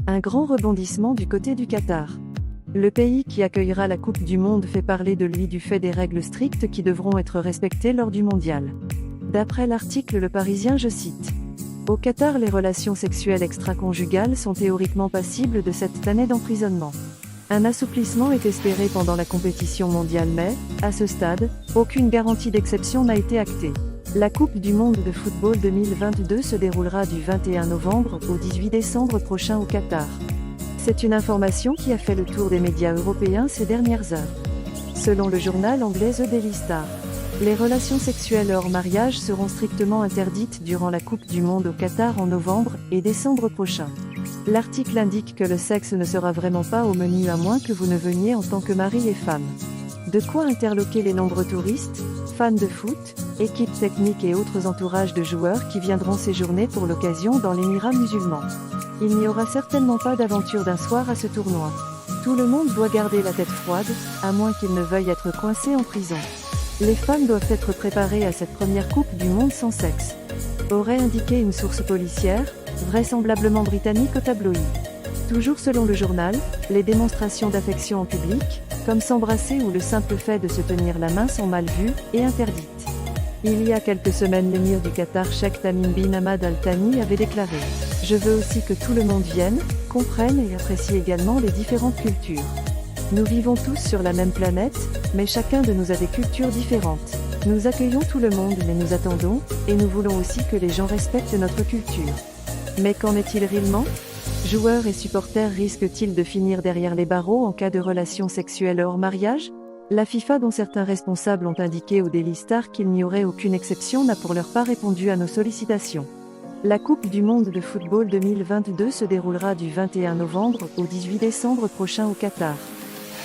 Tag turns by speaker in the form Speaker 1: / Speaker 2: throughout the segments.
Speaker 1: Un grand rebondissement du côté du Qatar. Le pays qui accueillera la Coupe du Monde fait parler de lui du fait des règles strictes qui devront être respectées lors du mondial. D'après l'article Le Parisien, je cite: au Qatar, les relations sexuelles extra-conjugales sont théoriquement passibles de 7 années d'emprisonnement. Un assouplissement est espéré pendant la compétition mondiale mais, à ce stade, aucune garantie d'exception n'a été actée. La Coupe du Monde de football 2022 se déroulera du 21 novembre au 18 décembre prochain au Qatar. C'est une information qui a fait le tour des médias européens ces dernières heures. Selon le journal anglais The Daily Star, les relations sexuelles hors mariage seront strictement interdites durant la Coupe du Monde au Qatar en novembre et décembre prochain. L'article indique que le sexe ne sera vraiment pas au menu à moins que vous ne veniez en tant que mari et femme. De quoi interloquer les nombreux touristes, fans de foot, équipes techniques et autres entourages de joueurs qui viendront séjourner pour l'occasion dans l'Émirat musulman. Il n'y aura certainement pas d'aventure d'un soir à ce tournoi. Tout le monde doit garder la tête froide, à moins qu'il ne veuille être coincé en prison. Les femmes doivent être préparées à cette première Coupe du Monde sans sexe, aurait indiqué une source policière, vraisemblablement britannique au tabloïd. Toujours selon le journal, les démonstrations d'affection en public, comme s'embrasser ou le simple fait de se tenir la main sont mal vues et interdites. Il y a quelques semaines, l'émir du Qatar, Sheikh Tamim bin Hamad Al Thani, avait déclaré: je veux aussi que tout le monde vienne, comprenne et apprécie également les différentes cultures. Nous vivons tous sur la même planète, mais chacun de nous a des cultures différentes. Nous accueillons tout le monde mais nous attendons, et nous voulons aussi que les gens respectent notre culture. Mais qu'en est-il réellement ? Joueurs et supporters risquent-ils de finir derrière les barreaux en cas de relations sexuelles hors mariage ? La FIFA, dont certains responsables ont indiqué au Daily Star qu'il n'y aurait aucune exception, n'a pour leur part répondu à nos sollicitations. La Coupe du Monde de football 2022 se déroulera du 21 novembre au 18 décembre prochain au Qatar.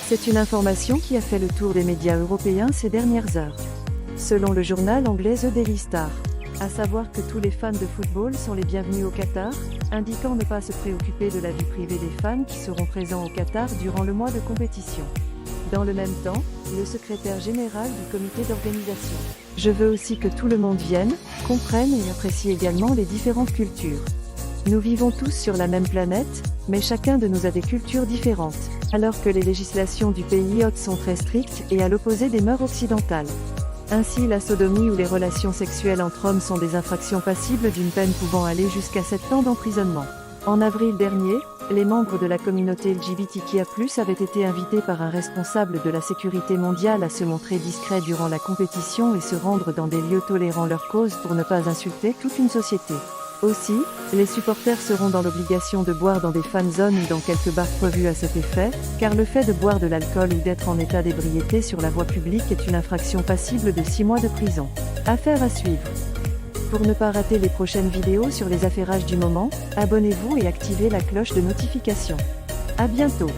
Speaker 1: C'est une information qui a fait le tour des médias européens ces dernières heures. Selon le journal anglais The Daily Star, à savoir que tous les fans de football sont les bienvenus au Qatar, indiquant ne pas se préoccuper de la vie privée des fans qui seront présents au Qatar durant le mois de compétition. Dans le même temps, le secrétaire général du comité d'organisation: je veux aussi que tout le monde vienne, comprenne et apprécie également les différentes cultures. Nous vivons tous sur la même planète, mais chacun de nous a des cultures différentes, alors que les législations du pays hôte sont très strictes et à l'opposé des mœurs occidentales. Ainsi, la sodomie ou les relations sexuelles entre hommes sont des infractions passibles d'une peine pouvant aller jusqu'à 7 ans d'emprisonnement. En avril dernier, les membres de la communauté LGBTQIA+, avaient été invités par un responsable de la sécurité mondiale à se montrer discrets durant la compétition et se rendre dans des lieux tolérant leur cause pour ne pas insulter toute une société. Aussi, les supporters seront dans l'obligation de boire dans des fan zones ou dans quelques bars prévus à cet effet, car le fait de boire de l'alcool ou d'être en état d'ébriété sur la voie publique est une infraction passible de 6 mois de prison. Affaire à suivre. Pour ne pas rater les prochaines vidéos sur les affairages du moment, abonnez-vous et activez la cloche de notification. À bientôt.